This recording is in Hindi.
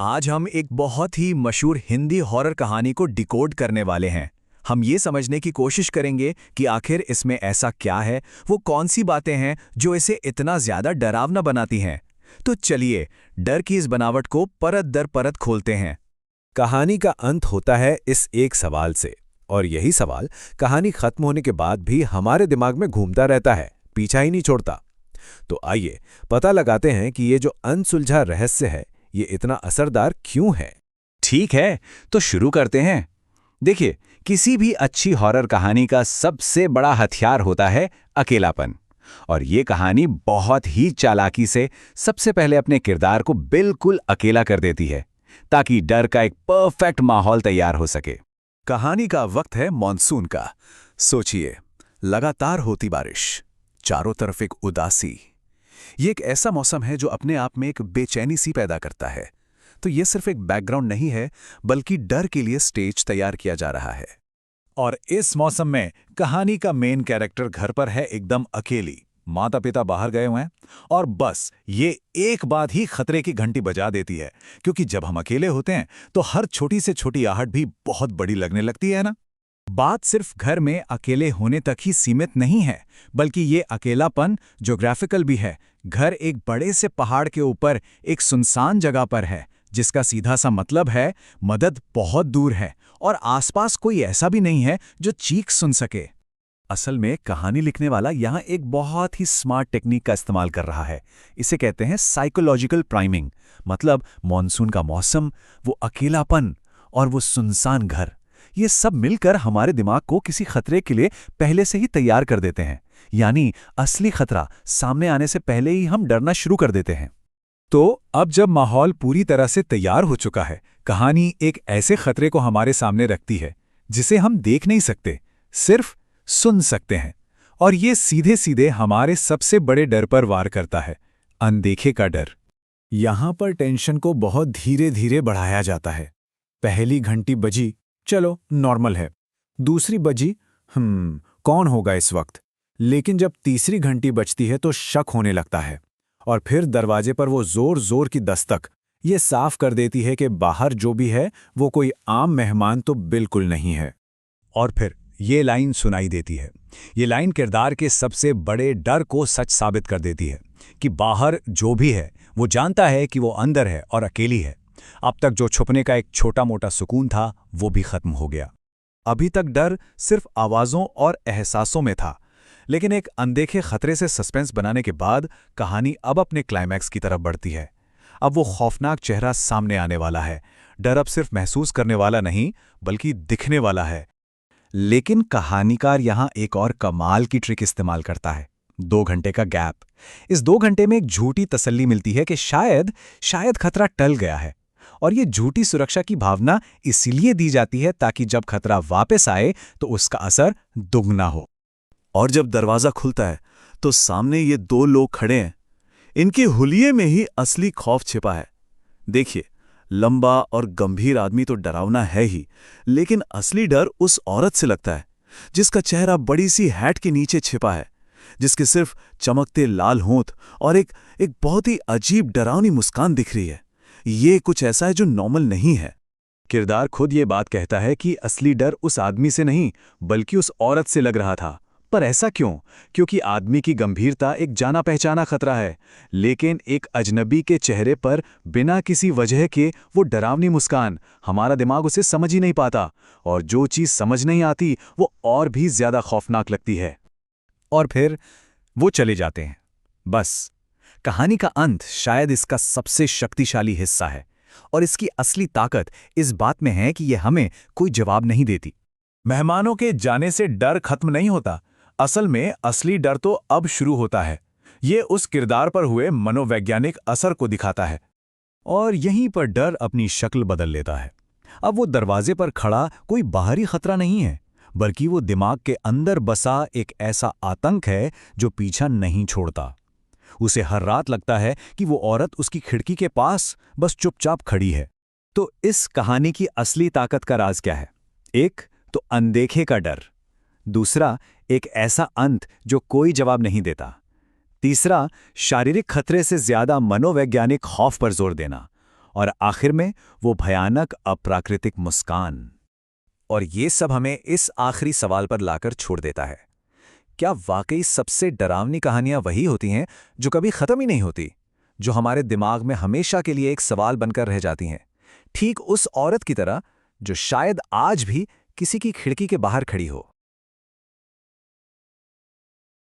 आज हम एक बहुत ही मशहूर हिंदी हॉरर कहानी को डिकोड करने वाले हैं। हम ये समझने की कोशिश करेंगे कि आखिर इसमें ऐसा क्या है, वो कौन सी बातें हैं जो इसे इतना ज्यादा डरावना बनाती हैं। तो चलिए, डर की इस बनावट को परत दर परत खोलते हैं। कहानी का अंत होता है इस एक सवाल से, और यही सवाल कहानी खत्म होने के बाद भी हमारे दिमाग में घूमता रहता है, पीछा ही नहीं छोड़ता। तो आइए पता लगाते हैं कि ये जो अनसुलझा रहस्य है, ये इतना असरदार क्यों है। ठीक है, तो शुरू करते हैं। देखिए, किसी भी अच्छी हॉरर कहानी का सबसे बड़ा हथियार होता है अकेलापन। और ये कहानी बहुत ही चालाकी से सबसे पहले अपने किरदार को बिल्कुल अकेला कर देती है, ताकि डर का एक परफेक्ट माहौल तैयार हो सके। कहानी का वक्त है मॉनसून का। सोचिए, लगातार होती बारिश, चारों तरफ एक उदासी। ये एक ऐसा मौसम है जो अपने आप में एक बेचैनी सी पैदा करता है। तो ये सिर्फ एक बैकग्राउंड नहीं है, बल्कि डर के लिए स्टेज तैयार किया जा रहा है। और इस मौसम में कहानी का मेन कैरेक्टर घर पर है, एकदम अकेली। माता पिता बाहर गए हुए हैं और बस ये एक बात ही खतरे की घंटी बजा देती है, क्योंकि जब हम अकेले होते हैं तो हर छोटी से छोटी आहट भी बहुत बड़ी लगने लगती है ना। बात सिर्फ घर में अकेले होने तक ही सीमित नहीं है, बल्कि ये अकेलापन ज्योग्राफिकल भी है। घर एक बड़े से पहाड़ के ऊपर एक सुनसान जगह पर है, जिसका सीधा सा मतलब है मदद बहुत दूर है और आसपास कोई ऐसा भी नहीं है जो चीख सुन सके। असल में कहानी लिखने वाला यहाँ एक बहुत ही स्मार्ट टेक्निक का इस्तेमाल कर रहा है। इसे कहते हैं साइकोलॉजिकल प्राइमिंग। मतलब मॉनसून का मौसम, वो अकेलापन और वो सुनसान घर, ये सब मिलकर हमारे दिमाग को किसी खतरे के लिए पहले से ही तैयार कर देते हैं। यानी असली खतरा सामने आने से पहले ही हम डरना शुरू कर देते हैं। तो अब जब माहौल पूरी तरह से तैयार हो चुका है, कहानी एक ऐसे खतरे को हमारे सामने रखती है जिसे हम देख नहीं सकते, सिर्फ सुन सकते हैं। और ये सीधे सीधे हमारे सबसे बड़े डर पर वार करता है, अनदेखे का डर। यहां पर टेंशन को बहुत धीरे धीरे बढ़ाया जाता है। पहली घंटी बजी, चलो नॉर्मल है। दूसरी बजी, कौन होगा इस वक्त। लेकिन जब तीसरी घंटी बजती है तो शक होने लगता है। और फिर दरवाजे पर वो जोर जोर की दस्तक ये साफ कर देती है कि बाहर जो भी है वो कोई आम मेहमान तो बिल्कुल नहीं है। और फिर ये लाइन सुनाई देती है। ये लाइन किरदार के सबसे बड़े डर को सच साबित कर देती है कि बाहर जो भी है वो जानता है कि वो अंदर है और अकेली है। अब तक जो छुपने का एक छोटा मोटा सुकून था, वो भी खत्म हो गया। अभी तक डर सिर्फ आवाज़ों और एहसासों में था, लेकिन एक अनदेखे खतरे से सस्पेंस बनाने के बाद कहानी अब अपने क्लाइमैक्स की तरफ बढ़ती है। अब वो खौफनाक चेहरा सामने आने वाला है। डर अब सिर्फ महसूस करने वाला नहीं, बल्कि दिखने वाला है। लेकिन कहानीकार यहाँ एक और कमाल की ट्रिक इस्तेमाल करता है, 2 घंटे का गैप। इस 2 घंटे में एक झूठी तसल्ली मिलती है कि शायद खतरा टल गया है। और ये झूठी सुरक्षा की भावना इसलिए दी जाती है ताकि जब खतरा वापस आए तो उसका असर दुगना हो। और जब दरवाज़ा खुलता है तो सामने ये 2 लोग खड़े हैं। इनके हुलिये में ही असली खौफ छिपा है। देखिए, लंबा और गंभीर आदमी तो डरावना है ही, लेकिन असली डर उस औरत से लगता है जिसका चेहरा बड़ी सी हैट के नीचे छिपा है, जिसके सिर्फ चमकते लाल होंठ और एक बहुत ही अजीब डरावनी मुस्कान दिख रही है। ये कुछ ऐसा है जो नॉर्मल नहीं है। किरदार खुद ये बात कहता है कि असली डर उस आदमी से नहीं, बल्कि उस औरत से लग रहा था। पर ऐसा क्यों? क्योंकि आदमी की गंभीरता एक जाना पहचाना खतरा है, लेकिन एक अजनबी के चेहरे पर बिना किसी वजह के वो डरावनी मुस्कान, हमारा दिमाग उसे समझ ही नहीं पाता। और जो चीज़ समझ नहीं आती वो और भी ज्यादा खौफनाक लगती है। और फिर वो चले जाते हैं। बस, कहानी का अंत शायद इसका सबसे शक्तिशाली हिस्सा है। और इसकी असली ताकत इस बात में है कि यह हमें कोई जवाब नहीं देती। मेहमानों के जाने से डर खत्म नहीं होता। असल में असली डर तो अब शुरू होता है। ये उस किरदार पर हुए मनोवैज्ञानिक असर को दिखाता है। और यहीं पर डर अपनी शक्ल बदल लेता है। अब वो दरवाजे पर खड़ा कोई बाहरी खतरा नहीं है, बल्कि वो दिमाग के अंदर बसा एक ऐसा आतंक है जो पीछा नहीं छोड़ता। उसे हर रात लगता है कि वो औरत उसकी खिड़की के पास बस चुपचाप खड़ी है। तो इस कहानी की असली ताकत का राज क्या है? एक तो अनदेखे का डर, दूसरा एक ऐसा अंत जो कोई जवाब नहीं देता, तीसरा शारीरिक खतरे से ज्यादा मनोवैज्ञानिक खौफ पर जोर देना, और आखिर में वो भयानक अप्राकृतिक मुस्कान। और ये सब हमें इस आखिरी सवाल पर लाकर छोड़ देता है, क्या वाकई सबसे डरावनी कहानियां वही होती हैं जो कभी खत्म ही नहीं होती, जो हमारे दिमाग में हमेशा के लिए एक सवाल बनकर रह जाती हैं, ठीक उस औरत की तरह जो शायद आज भी किसी की खिड़की के बाहर खड़ी हो।